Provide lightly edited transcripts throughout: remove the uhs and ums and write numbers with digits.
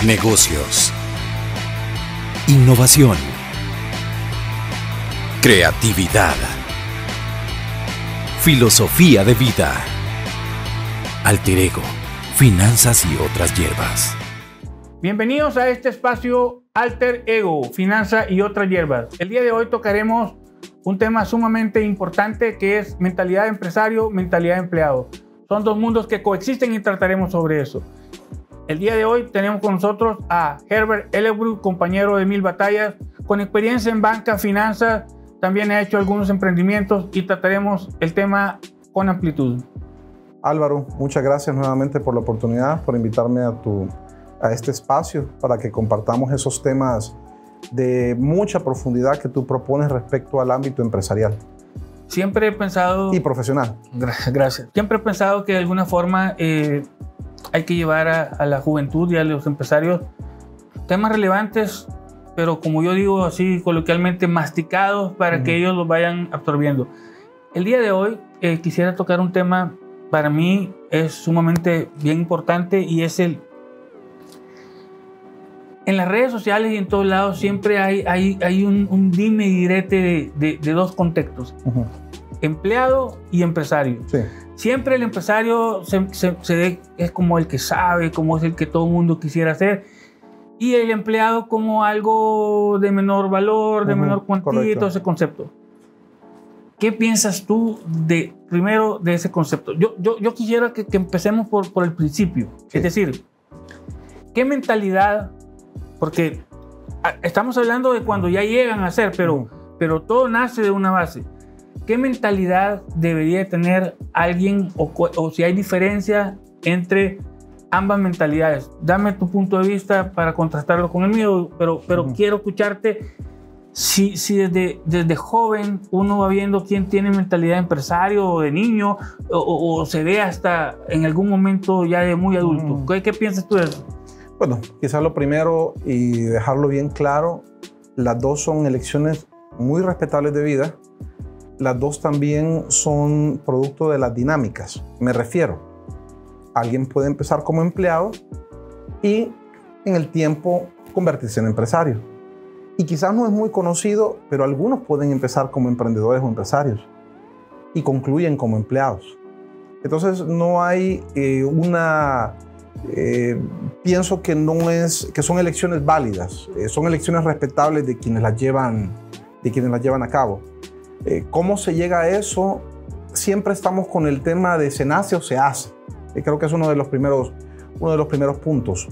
negocios, innovación, creatividad, filosofía de vida, alter ego, finanzas y otras hierbas. Bienvenidos a este espacio Alter Ego, Finanza y otras hierbas. El día de hoy tocaremos un tema sumamente importante que es mentalidad de empresario, mentalidad de empleado. Son dos mundos que coexisten y trataremos sobre eso. El día de hoy tenemos con nosotros a Herbert Ellerbrook, compañero de mil batallas, con experiencia en banca, finanzas, también ha hecho algunos emprendimientos y trataremos el tema con amplitud. Álvaro, muchas gracias nuevamente por la oportunidad, por invitarme a este espacio para que compartamos esos temas de mucha profundidad que tú propones respecto al ámbito empresarial. Siempre he pensado... Y profesional. Gracias. Siempre he pensado que de alguna forma hay que llevar a la juventud y a los empresarios temas relevantes, pero como yo digo así coloquialmente, masticados para que ellos los vayan absorbiendo. El día de hoy quisiera tocar un tema, para mí es sumamente bien importante y es el... En las redes sociales y en todos lados siempre hay un dime y direte de dos contextos, empleado y empresario. Sí. Siempre el empresario se ve, es como el que sabe, como es el que todo el mundo quisiera ser, y el empleado como algo de menor valor, de menor cuantía, y todo ese concepto. ¿Qué piensas tú primero de ese concepto? Yo quisiera que empecemos por el principio, sí. Es decir, ¿qué mentalidad? Porque estamos hablando de cuando ya llegan a ser, pero todo nace de una base. ¿Qué mentalidad debería tener alguien o si hay diferencia entre ambas mentalidades? Dame tu punto de vista para contrastarlo con el mío, pero quiero escucharte si desde joven uno va viendo quién tiene mentalidad de empresario o de niño o se ve hasta en algún momento ya de muy adulto. ¿Qué piensas tú de eso? Bueno, quizás lo primero y dejarlo bien claro, las dos son elecciones muy respetables de vida. Las dos también son producto de las dinámicas. Me refiero, alguien puede empezar como empleado y en el tiempo convertirse en empresario. Y quizás no es muy conocido, pero algunos pueden empezar como emprendedores o empresarios y concluyen como empleados. Entonces no hay pienso que que son elecciones válidas, son elecciones respetables de quienes las llevan a cabo. ¿Cómo se llega a eso? Siempre estamos con el tema de se nace o se hace. Creo que es uno de los primeros puntos.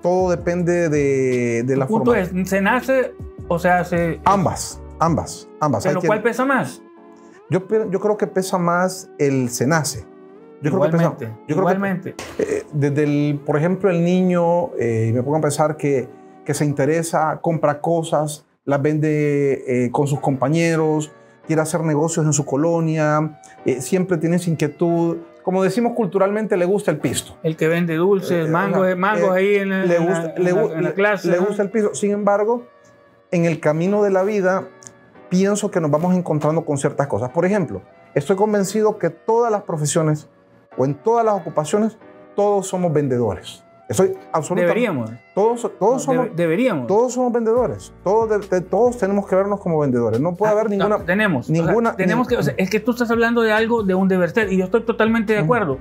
Todo depende de la forma. El punto es, ¿se nace o se hace? Ambas. ¿Pero cuál pesa más? Yo creo que pesa más el se nace. Igualmente. Desde por ejemplo, el niño, me pongo a pensar que se interesa, compra cosas, las vende con sus compañeros, quiere hacer negocios en su colonia, siempre tiene esa inquietud. Como decimos culturalmente, le gusta el pisto. El que vende dulces, mangos ahí en la clase. Le gusta el pisto. Sin embargo, en el camino de la vida, pienso que nos vamos encontrando con ciertas cosas. Por ejemplo, estoy convencido que todas las profesiones o en todas las ocupaciones, todos somos vendedores. Estoy absolutamente... Deberíamos. Deberíamos. Todos somos vendedores. Todos tenemos que vernos como vendedores. No puede haber ninguna... Es que tú estás hablando de algo, de un deber ser, y yo estoy totalmente de acuerdo.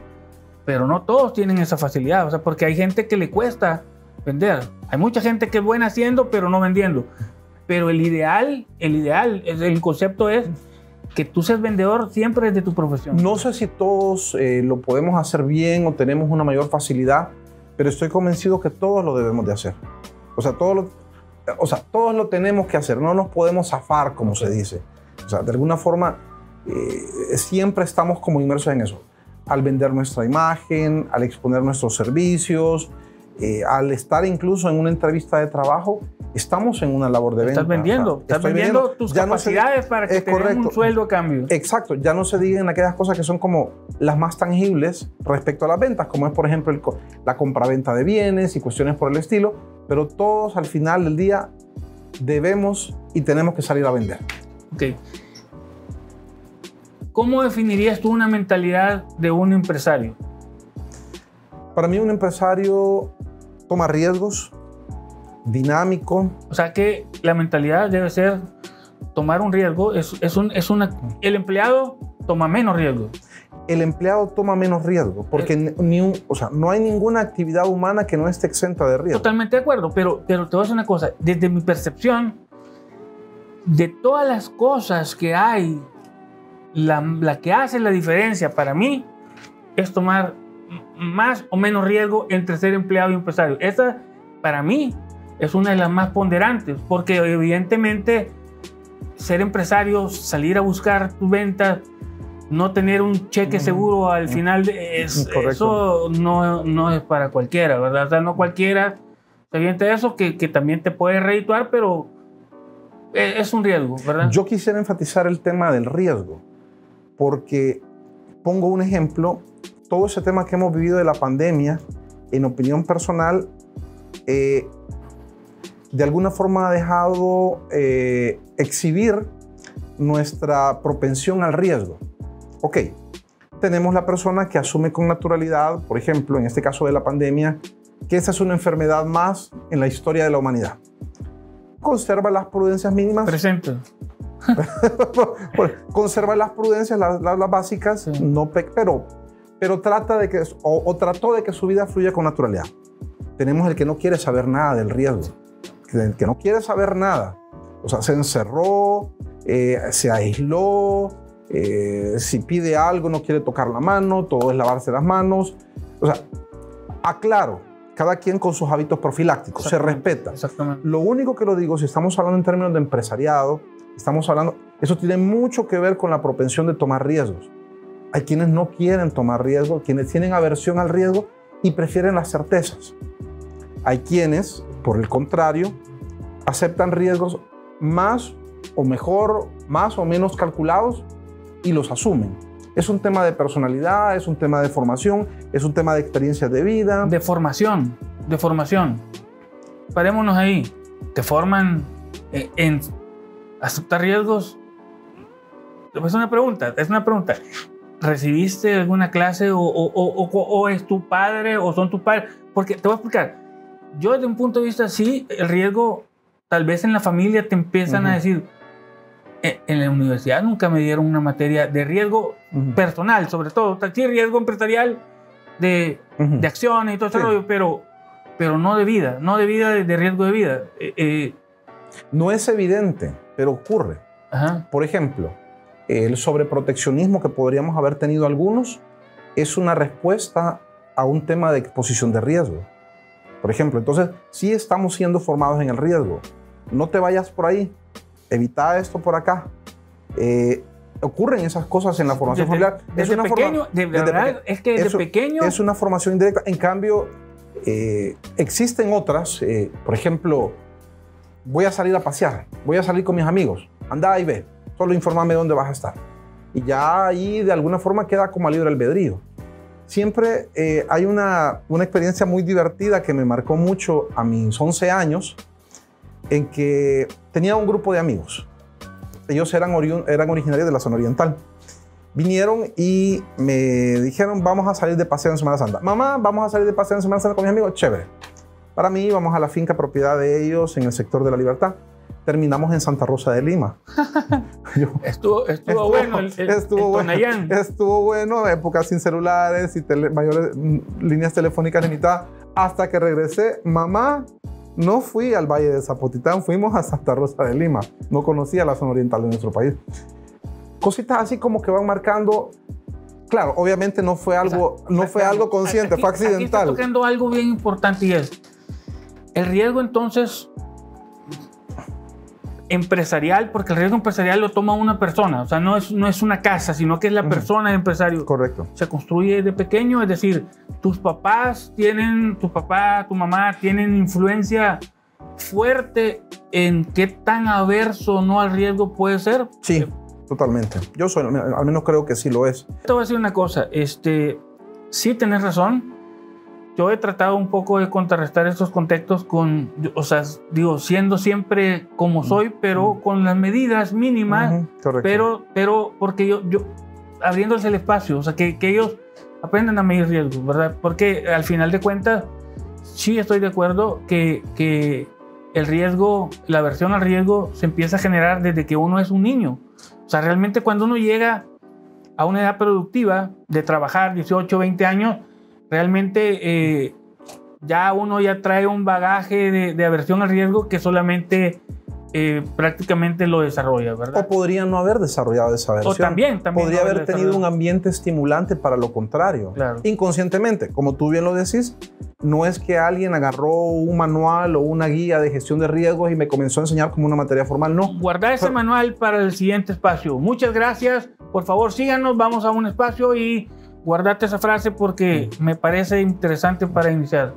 Pero no todos tienen esa facilidad. Porque hay gente que le cuesta vender. Hay mucha gente que es buena haciendo, pero no vendiendo. Pero el concepto es que tú seas vendedor siempre desde tu profesión. No sé si todos lo podemos hacer bien o tenemos una mayor facilidad, pero estoy convencido que todos lo debemos de hacer. Todos lo tenemos que hacer, no nos podemos zafar, como se dice. De alguna forma, siempre estamos como inmersos en eso. Al vender nuestra imagen, al exponer nuestros servicios, al estar incluso en una entrevista de trabajo, estamos en una labor de venta. Estás vendiendo tus capacidades para que te den un sueldo a cambio. Exacto, ya no se digan aquellas cosas que son como las más tangibles respecto a las ventas, como es por ejemplo la compraventa de bienes y cuestiones por el estilo, pero todos al final del día debemos y tenemos que salir a vender. Ok. ¿Cómo definirías tú una mentalidad de un empresario? Para mí un empresario toma riesgos, dinámico. O sea que la mentalidad debe ser tomar un riesgo. El empleado toma menos riesgo. El empleado toma menos riesgo, porque no hay ninguna actividad humana que no esté exenta de riesgo. Totalmente de acuerdo, pero te voy a decir una cosa. Desde mi percepción, de todas las cosas que hay, la que hace la diferencia para mí es tomar más o menos riesgo entre ser empleado y empresario. Esa, para mí, es una de las más ponderantes, porque evidentemente ser empresario, salir a buscar tus ventas, no tener un cheque seguro al final, eso no es para cualquiera, ¿verdad? O sea, no cualquiera se avienta eso, que también te puede redituar, pero es un riesgo, ¿verdad? Yo quisiera enfatizar el tema del riesgo, porque pongo un ejemplo, todo ese tema que hemos vivido de la pandemia, en opinión personal, de alguna forma ha dejado exhibir nuestra propensión al riesgo. Ok, tenemos la persona que asume con naturalidad, por ejemplo, en este caso de la pandemia, que esa es una enfermedad más en la historia de la humanidad. Conserva las prudencias mínimas. Presente. Conserva las prudencias, las básicas, sí. pero trata de que, o trató de que su vida fluya con naturalidad. Tenemos el que no quiere saber nada del riesgo, el que no quiere saber nada. O sea, se encerró, se aisló, si pide algo no quiere tocar la mano, todo es lavarse las manos. O sea, aclaro, cada quien con sus hábitos profilácticos, se respeta. Exactamente. Lo único que lo digo, si estamos hablando en términos de empresariado, eso tiene mucho que ver con la propensión de tomar riesgos. Hay quienes no quieren tomar riesgos, quienes tienen aversión al riesgo y prefieren las certezas. Hay quienes, por el contrario, aceptan riesgos más o mejor, más o menos calculados y los asumen. Es un tema de personalidad, es un tema de formación, es un tema de experiencias de vida. De formación. Parémonos ahí. Te forman en aceptar riesgos. Es una pregunta. ¿Recibiste alguna clase o es tu padre o son tus padres? Porque te voy a explicar. Yo desde un punto de vista, sí, el riesgo, tal vez en la familia te empiezan a decir, en la universidad nunca me dieron una materia de riesgo personal, sobre todo, sí, riesgo empresarial de acciones y todo ese rollo, pero no de vida, de riesgo de vida. No es evidente, pero ocurre. Ajá. Por ejemplo, el sobreproteccionismo que podríamos haber tenido algunos es una respuesta a un tema de exposición de riesgo. Por ejemplo, entonces sí estamos siendo formados en el riesgo. No te vayas por ahí, evita esto por acá. Ocurren esas cosas en la formación familiar. Desde pequeño, desde pequeño. Es una formación indirecta. En cambio, existen otras. Por ejemplo, voy a salir a pasear, voy a salir con mis amigos. Anda y ve, solo infórmame dónde vas a estar. Y ya ahí de alguna forma queda como a libre albedrío. Siempre hay una experiencia muy divertida que me marcó mucho a mis 11 años, en que tenía un grupo de amigos. Ellos eran originarios de la zona oriental. Vinieron y me dijeron, vamos a salir de paseo en Semana Santa. Mamá, vamos a salir de paseo en Semana Santa con mis amigos. Chévere. Para mí, vamos a la finca propiedad de ellos en el sector de la Libertad. Terminamos en Santa Rosa de Lima. Estuvo bueno Estuvo bueno, época sin celulares y mayores líneas telefónicas limitadas. Hasta que regresé, mamá, no fui al Valle de Zapotitán, fuimos a Santa Rosa de Lima. No conocía la zona oriental de nuestro país. Cositas así como que van marcando. Claro, obviamente no fue algo consciente, fue accidental. Aquí está tocando algo bien importante y es el riesgo entonces empresarial, porque el riesgo empresarial lo toma una persona, o sea, no es una casa, sino que es la persona el empresario. Correcto. Se construye de pequeño, es decir, tu papá, tu mamá tienen influencia fuerte en qué tan averso o no al riesgo puede ser. Sí, totalmente. Yo al menos creo que sí lo es. Te voy a decir una cosa, sí tenés razón. Yo he tratado un poco de contrarrestar estos contextos siendo siempre como soy, pero con las medidas mínimas, pero porque yo abriéndose el espacio, o sea, que ellos aprendan a medir riesgos, ¿verdad? Porque al final de cuentas, sí estoy de acuerdo que el riesgo, la aversión al riesgo se empieza a generar desde que uno es un niño. O sea, realmente cuando uno llega a una edad productiva de trabajar 18, 20 años, realmente ya uno ya trae un bagaje de aversión al riesgo que solamente prácticamente lo desarrolla, ¿verdad? O podría no haber desarrollado esa aversión. O también podría haber tenido un ambiente estimulante para lo contrario. Claro. Inconscientemente, como tú bien lo decís, no es que alguien agarró un manual o una guía de gestión de riesgos y me comenzó a enseñar como una materia formal, no. Guardar ese manual para el siguiente espacio. Muchas gracias. Por favor, síganos, vamos a un espacio y guardate esa frase porque me parece interesante para iniciar.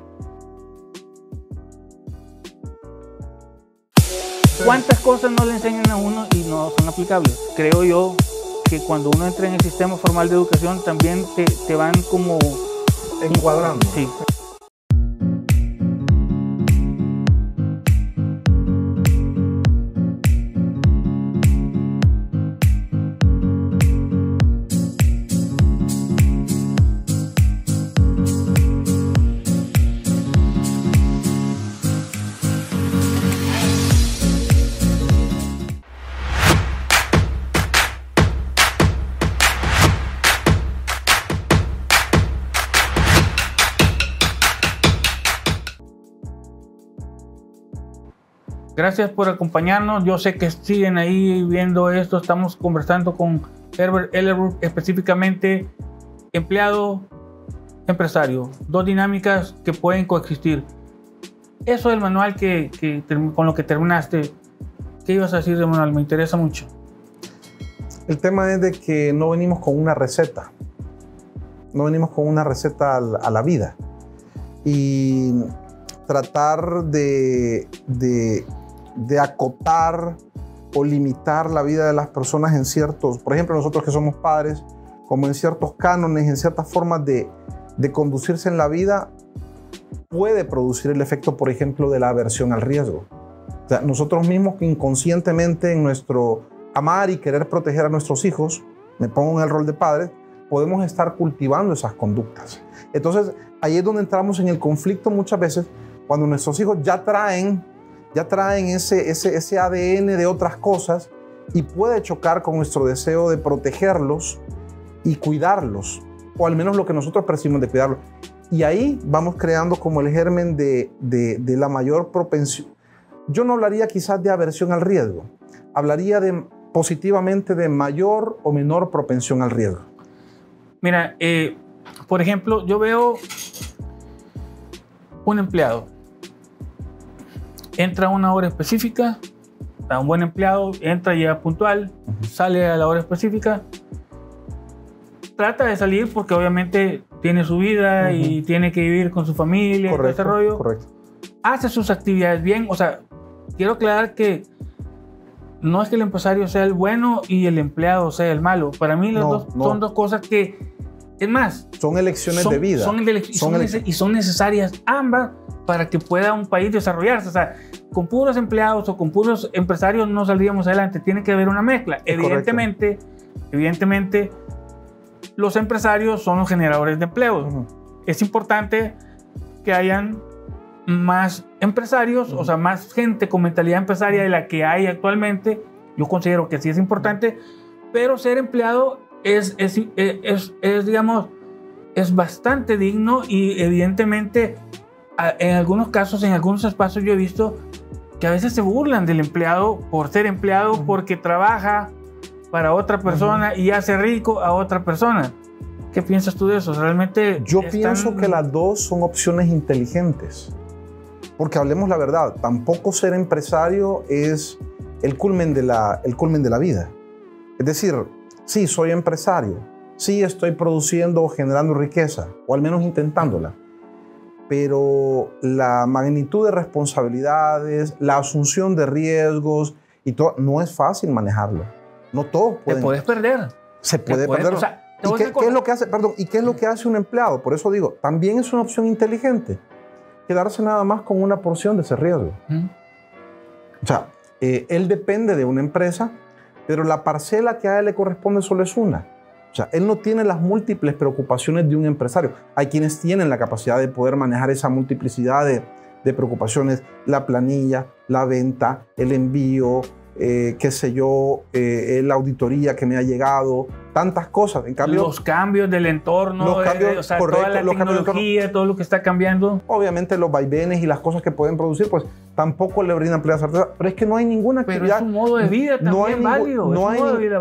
¿Cuántas cosas no le enseñan a uno y no son aplicables? Creo yo que cuando uno entra en el sistema formal de educación también te van como encuadrando. Sí. Gracias por acompañarnos. Yo sé que siguen ahí viendo esto. Estamos conversando con Herbert Ellerbrook, específicamente empleado, empresario. Dos dinámicas que pueden coexistir. Eso del manual con lo que terminaste. ¿Qué ibas a decir del manual? Me interesa mucho. El tema es de que no venimos con una receta. No venimos con una receta a la vida. Y tratar de acotar o limitar la vida de las personas en ciertos, por ejemplo, nosotros que somos padres, como en ciertos cánones, en ciertas formas de conducirse en la vida, puede producir el efecto, por ejemplo, de la aversión al riesgo. O sea, nosotros mismos inconscientemente en nuestro amar y querer proteger a nuestros hijos, me pongo en el rol de padre, podemos estar cultivando esas conductas. Entonces, ahí es donde entramos en el conflicto muchas veces, cuando nuestros hijos ya traen ese ADN de otras cosas y puede chocar con nuestro deseo de protegerlos y cuidarlos, o al menos lo que nosotros percibimos de cuidarlos. Y ahí vamos creando como el germen de la mayor propensión. Yo no hablaría quizás de aversión al riesgo, hablaría positivamente de mayor o menor propensión al riesgo. Mira, por ejemplo, yo veo un empleado. Entra a una hora específica, un buen empleado, entra, llega puntual, sale a la hora específica, trata de salir porque obviamente tiene su vida y tiene que vivir con su familia, correcto, y todo ese rollo. Correcto. Hace sus actividades bien, o sea, quiero aclarar que no es que el empresario sea el bueno y el empleado sea el malo. Para mí son dos cosas que, es más, son elecciones de vida. Y son necesarias ambas para que pueda un país desarrollarse. O sea, con puros empleados o con puros empresarios no saldríamos adelante. Tiene que haber una mezcla. Evidentemente, los empresarios son los generadores de empleos. Es importante que hayan más empresarios, o sea, más gente con mentalidad empresaria de la que hay actualmente. Yo considero que sí es importante, pero ser empleado digamos, es bastante digno y evidentemente en algunos casos, en algunos espacios yo he visto que a veces se burlan del empleado por ser empleado porque trabaja para otra persona y hace rico a otra persona. ¿Qué piensas tú de eso? Realmente yo pienso que las dos son opciones inteligentes. Porque hablemos la verdad, tampoco ser empresario es el culmen de la vida. Es decir, sí, soy empresario, sí estoy produciendo o generando riqueza, o al menos intentándola, pero la magnitud de responsabilidades, la asunción de riesgos y todo, no es fácil manejarlo. No todos pueden. Te puedes perder. Se puede perder. O sea, ¿y qué es lo que hace? Perdón, ¿y qué es lo que hace un empleado? Por eso digo, también es una opción inteligente quedarse nada más con una porción de ese riesgo. O sea, él depende de una empresa, pero la parcela que a él le corresponde solo es una. O sea, él no tiene las múltiples preocupaciones de un empresario. Hay quienes tienen la capacidad de poder manejar esa multiplicidad de preocupaciones, la planilla, la venta, el envío, qué sé yo, la auditoría que me ha llegado, tantas cosas. En cambio, los cambios del entorno, los cambios, o sea, correcto, toda la los cambios tecnología, todo lo que está cambiando. Obviamente los vaivenes y las cosas que pueden producir, pues tampoco le brindan plena certeza, pero es que no hay ninguna actividad. Pero es un modo de vida también válido.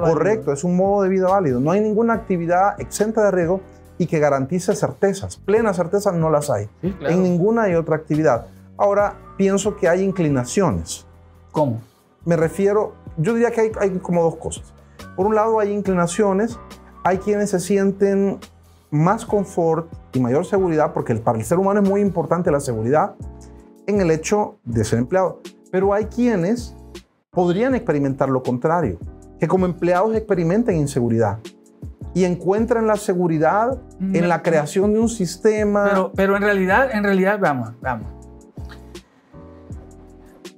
Correcto, es un modo de vida válido. No hay ninguna actividad exenta de riesgo y que garantice certezas. Plenas certezas no las hay. Sí, claro. En ninguna y otra actividad. Ahora, pienso que hay inclinaciones. ¿Cómo? Me refiero, yo diría que hay como dos cosas. Por un lado hay inclinaciones, hay quienes se sienten más confort y mayor seguridad, porque para el ser humano es muy importante la seguridad en el hecho de ser empleado. Pero hay quienes podrían experimentar lo contrario, que como empleados experimenten inseguridad y encuentran la seguridad en la creación de un sistema. Pero en realidad, vamos.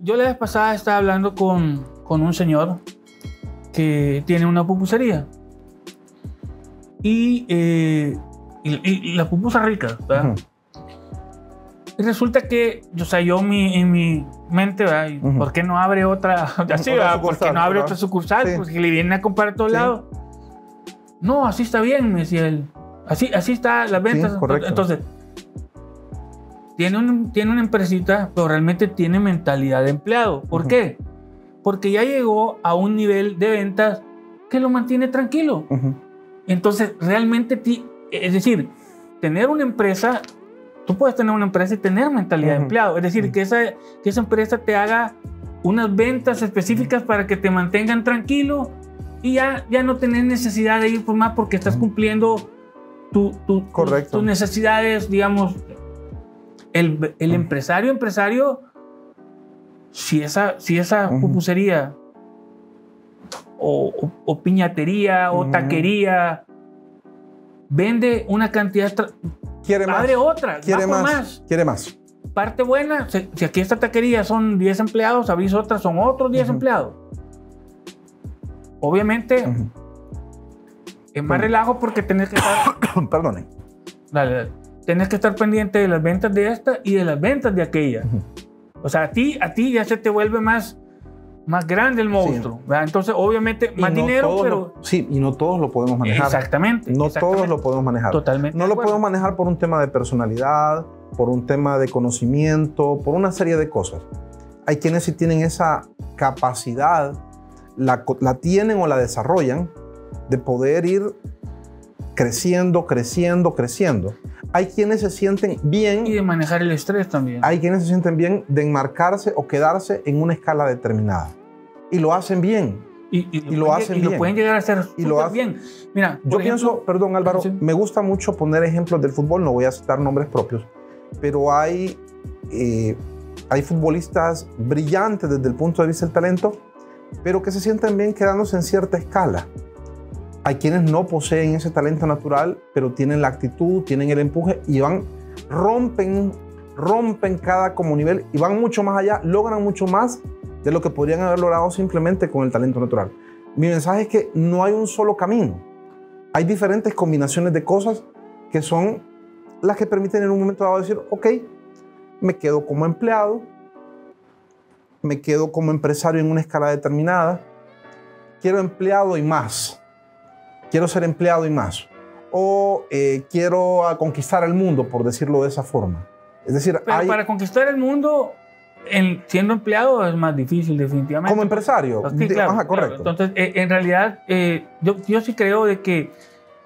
Yo la vez pasada estaba hablando con un señor que tiene una pupusería y la pupusa rica, ¿verdad? Y resulta que, o sea, yo en mi mente, ¿verdad? ¿Por qué no abre otra? Así, ¿verdad? ¿Por qué no abre otra sucursal? Sí. Porque le vienen a comprar a todos lados. No, así está bien, me decía él. Así está las ventas. Sí, correcto. Entonces, tiene una empresita, pero realmente tiene mentalidad de empleado. ¿Por qué? Porque ya llegó a un nivel de ventas que lo mantiene tranquilo. Entonces, realmente, es decir, tener una empresa, tú puedes tener una empresa y tener mentalidad de empleado. Es decir, que esa empresa te haga unas ventas específicas para que te mantengan tranquilo y ya no tenés necesidad de ir por más porque estás cumpliendo tus necesidades, digamos. El empresario, si esa pupusería o piñatería o taquería vende una cantidad, quiere más, abre otra, quiere más. Parte buena, si aquí esta taquería son 10 empleados, abrís otra, son otros 10 empleados. Obviamente, es más relajo porque tenés que estar... Perdone. Dale. Tenés que estar pendiente de las ventas de esta y de las ventas de aquella. O sea, a ti ya se te vuelve más grande el monstruo. Sí. Entonces, obviamente, más dinero, pero... Sí, y no todos lo podemos manejar. Exactamente. Todos lo podemos manejar. Totalmente. No lo podemos manejar por un tema de personalidad, por un tema de conocimiento, por una serie de cosas. Hay quienes sí tienen esa capacidad, la tienen o la desarrollan, de poder ir creciendo. Hay quienes se sienten bien. Y de manejar el estrés también. Hay quienes se sienten bien de enmarcarse o quedarse en una escala determinada. Y lo hacen bien. Y lo pueden llegar a hacer súper bien. Mira, yo pienso, perdón Álvaro, sí. Me gusta mucho poner ejemplos del fútbol, no voy a citar nombres propios, pero hay futbolistas brillantes desde el punto de vista del talento, pero que se sienten bien quedándose en cierta escala. Hay quienes no poseen ese talento natural, pero tienen la actitud, tienen el empuje y rompen cada como nivel y van mucho más allá, logran mucho más de lo que podrían haber logrado simplemente con el talento natural. Mi mensaje es que no hay un solo camino. Hay diferentes combinaciones de cosas que son las que permiten en un momento dado decir, ok, me quedo como empleado, me quedo como empresario en una escala determinada, quiero empleado y más. Quiero ser empleado y más. O quiero conquistar el mundo, por decirlo de esa forma. Es decir, pero para conquistar el mundo, siendo empleado es más difícil, definitivamente. Como empresario. Sí, claro, ajá, correcto. Claro. Entonces, en realidad, yo sí creo de que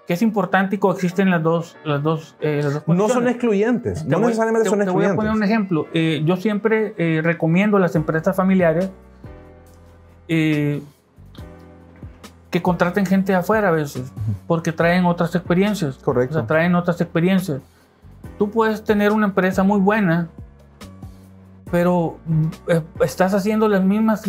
es importante y coexisten las dos condiciones. No son excluyentes. No necesariamente son excluyentes. Te voy a poner un ejemplo. Yo siempre recomiendo a las empresas familiares que contraten gente de afuera a veces, porque traen otras experiencias. Correcto. O sea, traen otras experiencias. Tú puedes tener una empresa muy buena, pero estás haciendo las mismas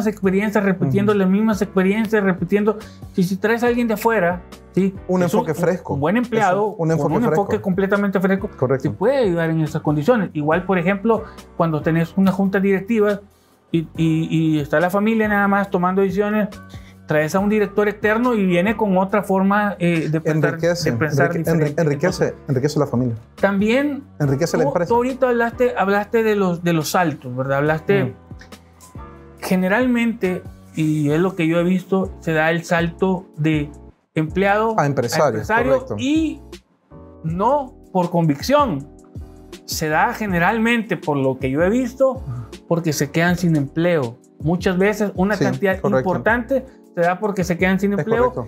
experiencias, repitiendo las mismas experiencias, repitiendo. Si traes a alguien de afuera, ¿sí? Un enfoque fresco. Un buen empleado, un enfoque completamente fresco, correcto, te puede ayudar en esas condiciones. Igual, por ejemplo, cuando tenés una junta directiva y está la familia nada más tomando decisiones, traes a un director externo y viene con otra forma de pensar diferente. Enriquece la familia. También enriquece la empresa. Tú ahorita hablaste de los saltos, ¿verdad? Hablaste generalmente, y es lo que yo he visto, se da el salto de empleado a empresario y no por convicción. Se da generalmente, por lo que yo he visto, porque se quedan sin empleo. Muchas veces una cantidad importante se da porque se quedan sin empleo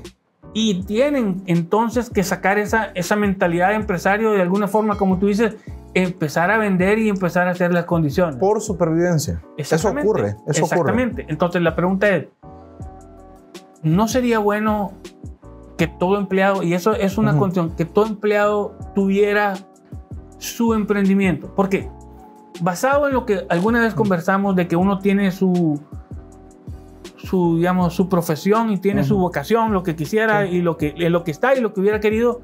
y tienen entonces que sacar esa mentalidad de empresario de alguna forma, como tú dices, empezar a vender y empezar a hacer las condiciones. Por supervivencia. Eso ocurre. Exactamente. Entonces la pregunta es, ¿no sería bueno que todo empleado, y eso es una condición, que todo empleado tuviera su emprendimiento? Porque basado en lo que alguna vez conversamos de que uno tiene su profesión y tiene su vocación, lo que quisiera y lo que está y lo que hubiera querido,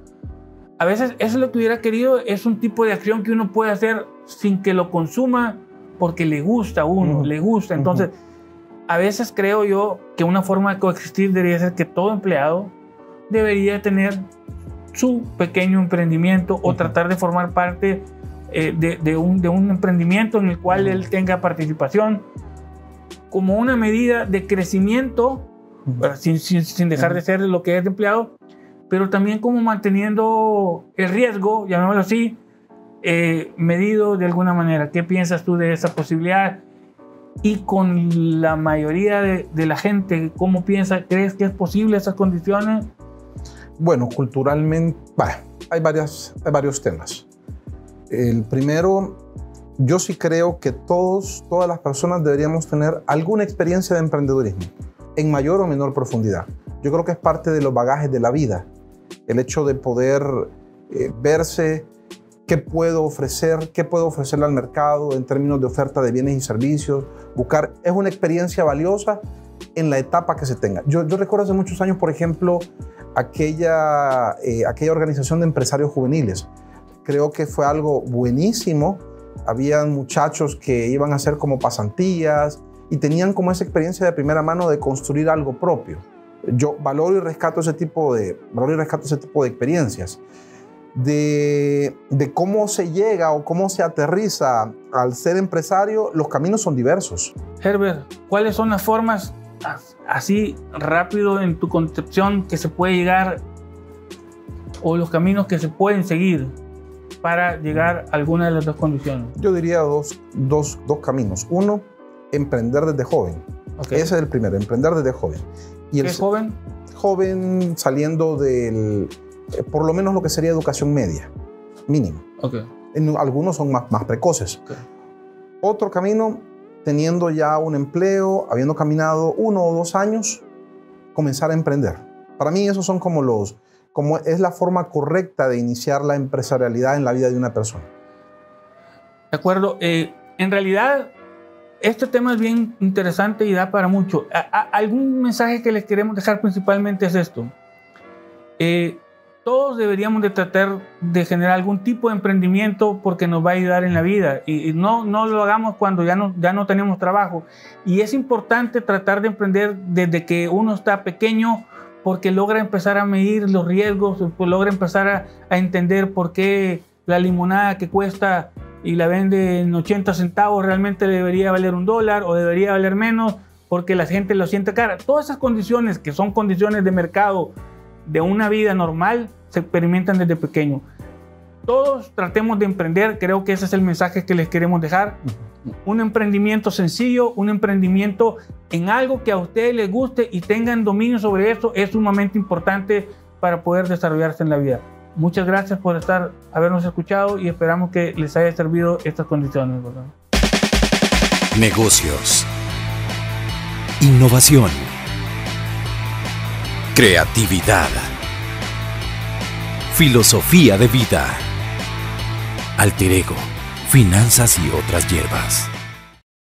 a veces eso lo que hubiera querido es un tipo de acción que uno puede hacer sin que lo consuma porque le gusta a uno, le gusta. Entonces, a veces creo yo que una forma de coexistir debería ser que todo empleado debería tener su pequeño emprendimiento o tratar de formar parte de un emprendimiento en el cual él tenga participación como una medida de crecimiento, sin dejar de ser lo que es de empleado, pero también como manteniendo el riesgo, llamémoslo así, medido de alguna manera. ¿Qué piensas tú de esa posibilidad? Y con la mayoría de la gente, ¿cómo piensas? ¿Crees que es posible esas condiciones? Bueno, culturalmente, hay varios temas. El primero, yo sí creo que todas las personas deberíamos tener alguna experiencia de emprendedurismo, en mayor o menor profundidad. Yo creo que es parte de los bagajes de la vida, el hecho de poder verse qué puedo ofrecerle al mercado en términos de oferta de bienes y servicios, buscar, es una experiencia valiosa en la etapa que se tenga. Yo recuerdo hace muchos años, por ejemplo, aquella organización de empresarios juveniles. Creo que fue algo buenísimo. Habían muchachos que iban a hacer como pasantías y tenían como esa experiencia de primera mano de construir algo propio. Yo valoro y rescato ese tipo de experiencias. De cómo se llega o cómo se aterriza al ser empresario, los caminos son diversos. Herbert, ¿cuáles son las formas así rápido en tu concepción que se puede llegar, o los caminos que se pueden seguir para llegar a alguna de las dos condiciones? Yo diría dos caminos. Uno, emprender desde joven. Ese es el primero, emprender desde joven. ¿Qué es joven? Joven saliendo del, por lo menos lo que sería educación media, mínimo. Algunos son más precoces. Otro camino, teniendo ya un empleo, habiendo caminado 1 o 2 años, comenzar a emprender. Para mí esos son como es la forma correcta de iniciar la empresarialidad en la vida de una persona. De acuerdo. En realidad, este tema es bien interesante y da para mucho. Algún mensaje que les queremos dejar principalmente es esto. Todos deberíamos de tratar de generar algún tipo de emprendimiento porque nos va a ayudar en la vida, y no lo hagamos cuando ya no tenemos trabajo. Y es importante tratar de emprender desde que uno está pequeño, porque logra empezar a medir los riesgos, pues logra empezar a entender por qué la limonada que cuesta y la vende en 80 centavos realmente debería valer $1 o debería valer menos porque la gente lo siente cara. Todas esas condiciones que son condiciones de mercado de una vida normal se experimentan desde pequeño. Todos tratemos de emprender, creo que ese es el mensaje que les queremos dejar. Un emprendimiento sencillo, un emprendimiento en algo que a ustedes les guste y tengan dominio sobre eso, es sumamente importante para poder desarrollarse en la vida. Muchas gracias por habernos escuchado y esperamos que les haya servido estas condiciones, ¿verdad? Negocios, innovación, creatividad, filosofía de vida, alter ego, finanzas y otras hierbas.